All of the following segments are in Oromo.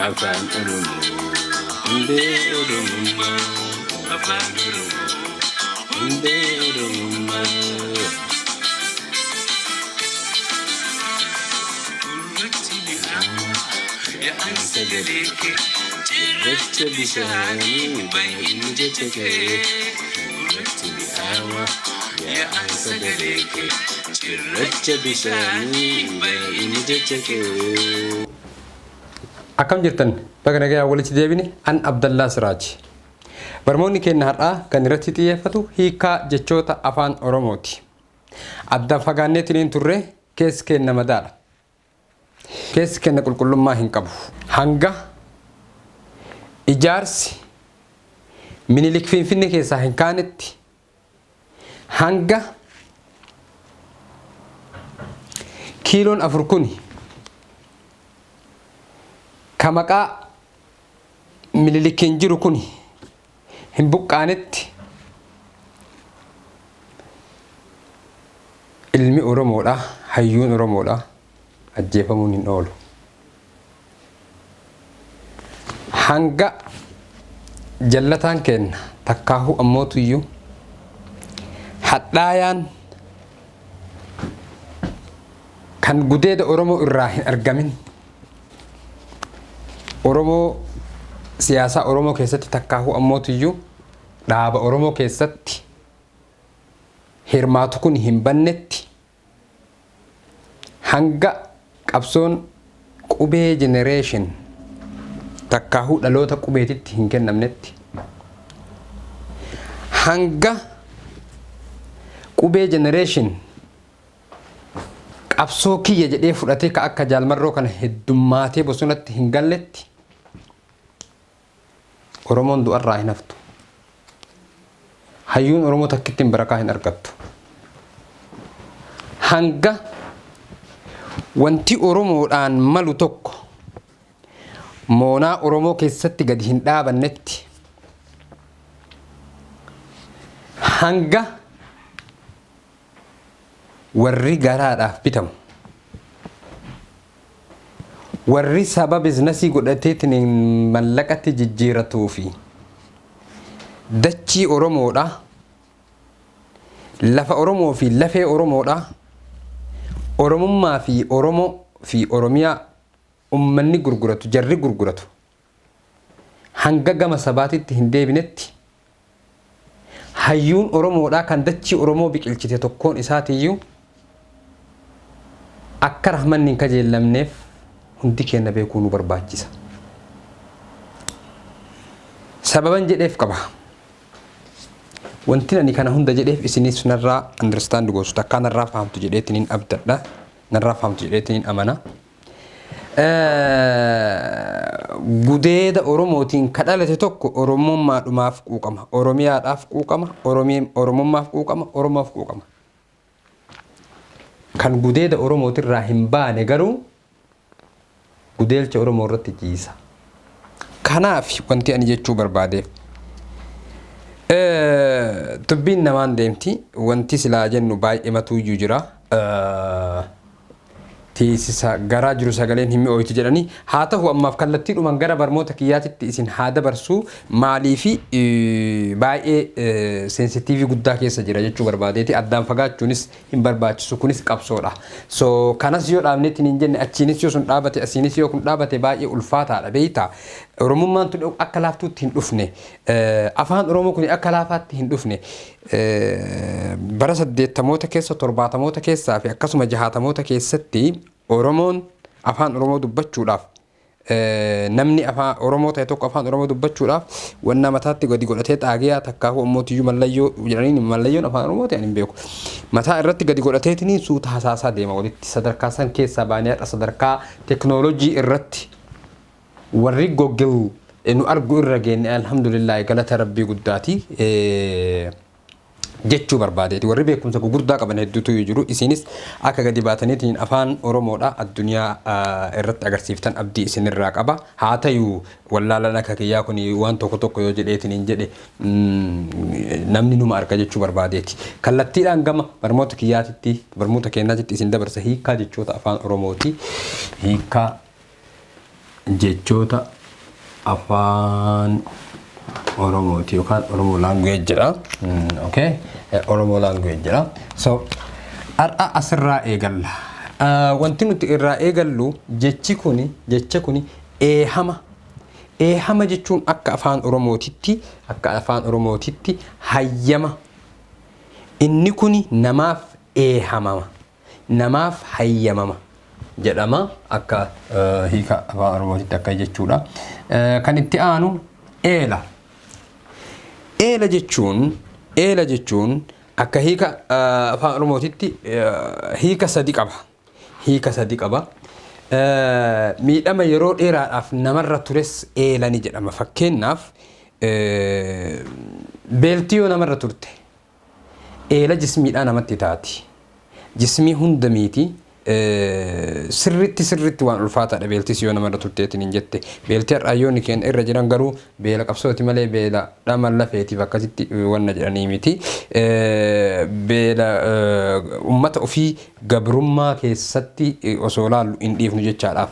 afaan oromoo hundee oromummaa afaan oromoo hundee oromummaa yaa'an sagalee kee cirracha bishaanii baay'inni jecha kee gurratti mi'aawa yaa'an sagalee kee cirracha bishaanii baay'inni jecha kee. Akkam jirtan bakka nagaa walitti deebine an Abdallaa Siraaji. Barmoonni keenya har'aa kan irratti xiyyeeffatu hiikaa jechoota afaan Oromooti. Adda fagaanneetiin turre keessi keenya madaadha. Keessi keenya qulqullummaa hin qabu. Hanga ijaarsi Minilik Finfinnee keessaa hin kaanetti hanga kiiloon 4 kuni kamaqaa Minilikiin jiru kuni hin buqqaanetti ilmi Oromoodha, hayyuun Oromoodha ajjeefamuun hin oolu. Hanga jallataan keenya takkaahu ammootuyyuu hadhaayaan kan gudeeda Oromoo irraa hin argamin Oromoo siyaasaa Oromoo keessatti takkaahu ammootuyyuu dhaaba Oromoo keessatti hirmaatu kun hin bannetti hanga qabsoon qubee generation takkaahu dhaloota qubeetitti hin kennamnetti hanga qubee generation qabsoo kiyya jedhee fudhatee ka akka jaalmarroo kana heddummaatee bosonatti hin galletti Oromoon du'arraa hin haftu. Hayyuun Oromoo takkitti barakaa hin argattu. Hanga wanti Oromoodhaan malu tokko moonaa Oromoo keessatti gadi hin dhaabannetti hanga warri garaadhaaf bitamu warri sababa biizinasii godhateetiin mallaqatti jijjiiratuu fi dachii Oromoodha lafa Oromoo fi lafee Oromoodha Oromummaa fi Oromoo fi Oromiyaa ummanni gurguratu jarri gurguratu hanga gama sabaatitti hin deebinetti hayyuun Oromoodha kan dachii Oromoo biqilchite tokkoon isaatiiyyuu akka rahmanni hin kajeellamneef hundi keenya beekuu nu barbaachisa. Sababan jedheef qaba. Wanti ani kana hunda jedheef isinis narraa understand goosu takka narraa fahamtu jedheetiin abdadha. Narraa fahamtu jedheetiin amana. Gudeeda Oromootiin kadhalate tokko Oromummaadhumaaf quuqama. Oromiyaadhaaf quuqama. Oromummaaf quuqama. Oromoof quuqama. Kan gudeeda Oromootirraa hin baane garuu gudeelcha Oromoo irratti jiisa. Kanaaf wanti ani jechuu barbaadeef dubbiin namaan deemti wanti silaa jennu baay'ee matuuyyuu jira. Teessisa garaa jiru sagaleen hin mi'ooytu jedhanii haa ta'u ammaaf kallattiidhumaan gara barmoota kiyyaatitti isin haa dabarsuu maaliifi baay'ee sensitiivii guddaa keessa jira jechuu barbaadeeti addaan fagaachuunis hin barbaachisu kunis qabsoodha. So kanas yoo dhaabnetti hin jenne achiinis yoo sun dhaabate asiinis yoo kun dhaabate baay'ee ulfaataadha beeyta. Oromummaan tun akka laaftuutti hin dhufne afaan Oromoo kun akka laafaatti hin dhufne bara 80moota keessa 70moota keessaa fi akkasuma 60moota keessatti Oromoon afaan Oromoo dubbachuudhaaf namni afaan Oromoo ta'e tokko afaan Oromoo dubbachuudhaaf wanna mataatti gadi godhatee xaagiyaa takkaahu ammootiyyuu mallayyoo jedhanii mallayyoon afaan Oromoo ta'e hin beeku. Mataa irratti gadi godhateetiin suuta hasaasaa deema walitti sadarkaa san keessaa baanee sadarkaa teknoolojii irratti warri Google nu argu irra geenne alhamdulillah galata rabbii guddaati. Jechuu barbaadeeti warri beekumsa gurguddaa qaban hedduutu jiru isinis akka gadi baataniitiin afaan Oromoodha addunyaa irratti agarsiiftan abdii isinirraa qaba haa ta'u wallaalaan akka kiyyaa kun waan tokko yoo jedheetiin hin jedhe namni numa arga jechuu barbaadeeti kallattiidhaan gama barmoota kiyyaatitti barmoota keenyaatitti isin dabarsa hiikaa jechoota afaan Oromooti hiikaa jechoota afaan Oromooti yookaan Oromoo language jedha. Okay, Oromoo language jedha. So har'a asirraa eegalla. Wanti nuti irraa eegallu jechi kuni eehama. Eehama jechuun akka afaan Oromootitti hayyama. Inni kuni namaaf eehamama. Namaaf hayyamama jedhama akka hiika afaan Oromootitti akka jechuudha. Kan itti aanu eela. Eela jechuun akka hiika afaan Oromootitti hiika sadi qaba. Miidhama yeroo dheeraadhaaf namarra tures eela ni jedhama. Fakkeenyaaf beeltii yoo namarra turte eela jismiidhaa namatti taati. Jismii hunda miti sirritti waan ulfaataadha beeltis yoo namarra turteetiin hin jette. Beeltii har'aayyoonni keenya irra jiran garuu beela qabsooti malee beela dhama lafeetiif akkasitti wanna jedhanii miti. Beela ummata ofii gabrummaa keessatti osoo laallu hin dhiifnu jechaadhaaf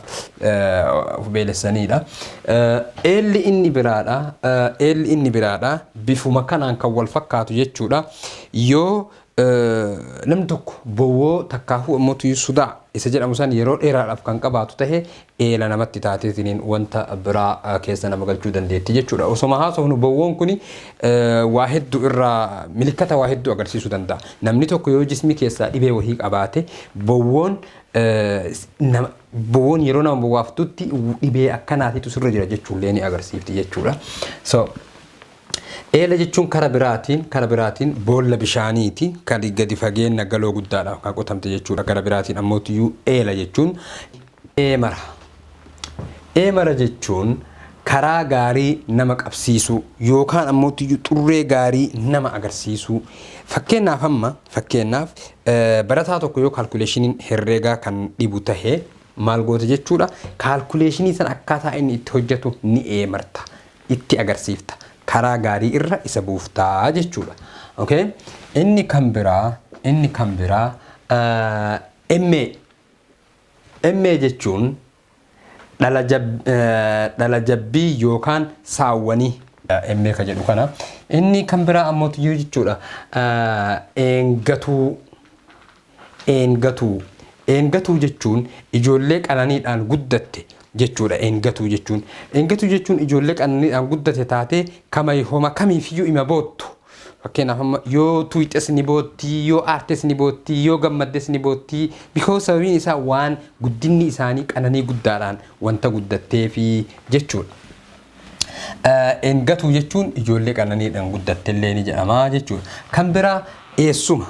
beelessaniidha. Eelli inni biraadha. Bifuma kanaan kan wal fakkaatu jechuudha. Yoo namni tokko bowwoo takkaafuu ammoo sudaa isa jedhamu san yeroo dheeraadhaaf kan qabaatu tahe eela namatti taateetiin wanta biraa keessa nama galchuu dandeetti jechuudha. Osoma haasofnu bowwoon kuni waa hedduu irraa milikkata waa hedduu agarsiisuu danda'a. Namni tokko yoo jismii keessaa dhibee wahii qabaate bowwoon yeroo nama bowwaaftutti dhibee akkanaatitu sirra jira jechuullee ni agarsiifti jechuudha. So eela jechuun kara biraatiin boolla bishaaniiti kan gadi fageenya galoo guddaadhaaf kan qotamte jechuudha. Kara biraatiin ammoo eela jechuun eemara jechuun karaa gaarii nama qabsiisu yookaan ammoo xurree gaarii nama agarsiisu. Fakkeenyaaf barataa tokko yoo kaalkuleeshiniin herreegaa kan dhibu tahe maal goota jechuudha. Kaalkuleeshinii san akkaataa inni itti hojjetu ni eemarta, itti agarsiifta. Karaa gaarii irra isa buuftaa jechuudha. Okay? Inni kan biraa emmee jechuun dhala jabbii yookaan saawwanii emmee ka jedhu kana. Inni kan biraa ammoo jechuudha eengatuu jechuun ijoollee qananiidhaan guddatte jechuudha. Eengatuu jechuun ijoollee qananiidhaan guddate taatee homa kamiifiyyuu ima boottu. Fakkeenyaaf yoo tuuxes ni bootti, yoo aartes ni bootti, yoo gammaddes ni bootti. Because sababiin isaa waan guddinni isaanii qananii guddaadhaan wanta guddatteefi jechuudha. Eengatuu jechuun ijoollee qananiidhaan guddattellee ni jedhama jechuudha. Kan biraa eessuma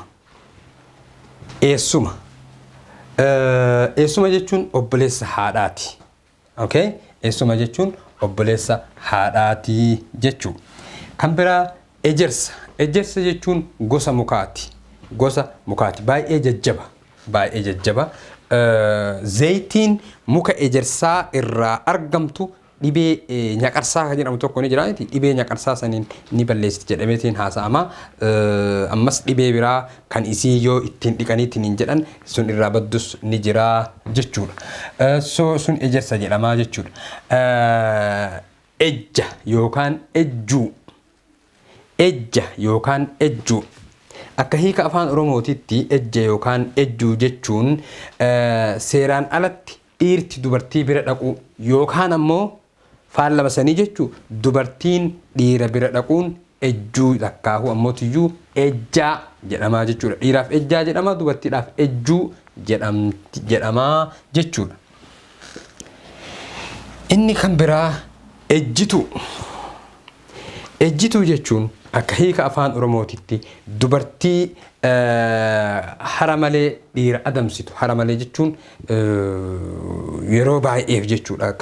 jechuun obboleessa haadhaati. Okay? Eessuma jechuun obboleessa haadhaati jechuudha. Kan biraa ejersa jechuun gosa mukaati. Baay'ee jajjaba. Zayitiin muka ejersaa irraa argamtu dhibee nyaqarsaa kan jedhamu tokko ni jira. Dhibee nyaqarsaa saniin ni balleessiti jedhameetiin haasa'ama. Ammas dhibee biraa kan isii yoo ittiin dhiqaniitiin hin jedhan sun irraa baddus ni jira jechuudha. Sun ejersa jedhama jechuudha. Ejja yookaan ejjuu. Akka hiika afaan Oromootitti ejja yookaan ejjuu jechuun seeraan alatti dhiirti dubartii bira dhaqu yookaan ammoo faallama sanii jechuun dubartiin dhiira bira dhaquun ejjuu takkaahu ammoo ejjaa jedhama jechuudha. Dhiiraaf ejjaa jedhama, dubartiidhaaf ejjuu jedhama jechuudha. Inni kan biraa ejjituu jechuun akka hiika afaan Oromootitti dubartii hara malee dhiira adamsitu. Hara malee jechuun yeroo baay'eef jechuudha.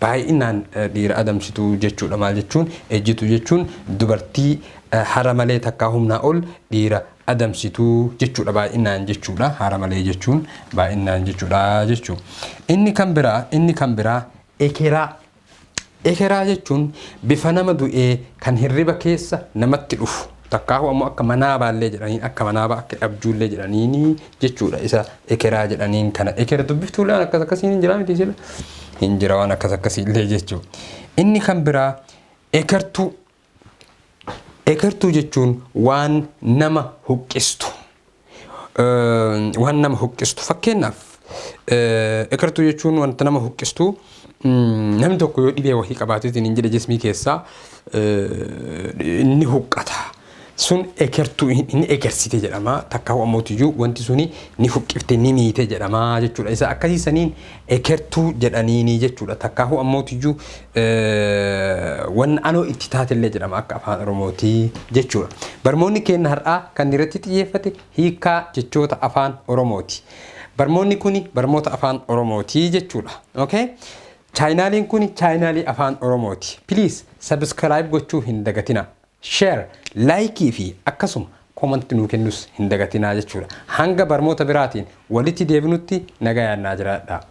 Baay'inaan dhiira adamsitu jechuudha. Maal jechuun ejjituu jechuun dubartii hara malee takkaa humnaa ol dhiira adamsitu jechuudha. Baay'inaan jechuudha. Hara malee jechuun baay'inaan jechuudha jechuudha. Inni kan biraa ekeraa. Ekeraa jechuun bifa nama du'ee kan hirriba keessa namatti dhufu takkaahu ammoo akka manaabaallee jedhaniin akka manaabaa akka abjuullee jedhaniin jechuudha isa ekeraa jedhaniin kana ekera dubbiftuullee waan akkas akkasiin hin jira miti sila hin jira waan akkas akkasiillee jechuudha. Inni kan biraa ekertuu jechuun waan nama huqqistu fakkeenyaaf ekertuu jechuun wanta nama huqqistu namni tokko yoo dhibee wahii qabaateetiin hin jedhe jismii keessaa inni huqqata sun ekertuu inni ekersite jedhama takkaahu ammootiyyuu wanti suni ni huqqifte ni miite jedhama jechuudha isa akkasiisaniin ekertuu jedhaniini jechuudha takkaahu ammootiyyuu waan anoo itti taatellee jedhama akka afaan oromootii jechuudha. Barmoonni keenya har'aa kan irratti xiyyeeffate hiikaa jechoota afaan oromooti. Barmoonni kuni barmoota afaan oromootii jechuudha. Okay? Chaayinaaliin kuni chaayinaalii afaan oromooti. Please subscribe gochuu hin dagatina. Share, like fi akkasuma comment nuu kennus hin dagatinaa jechuudha. Hanga barmoota biraatiin walitti deebinutti nagaa yaannaa jiraadhaa.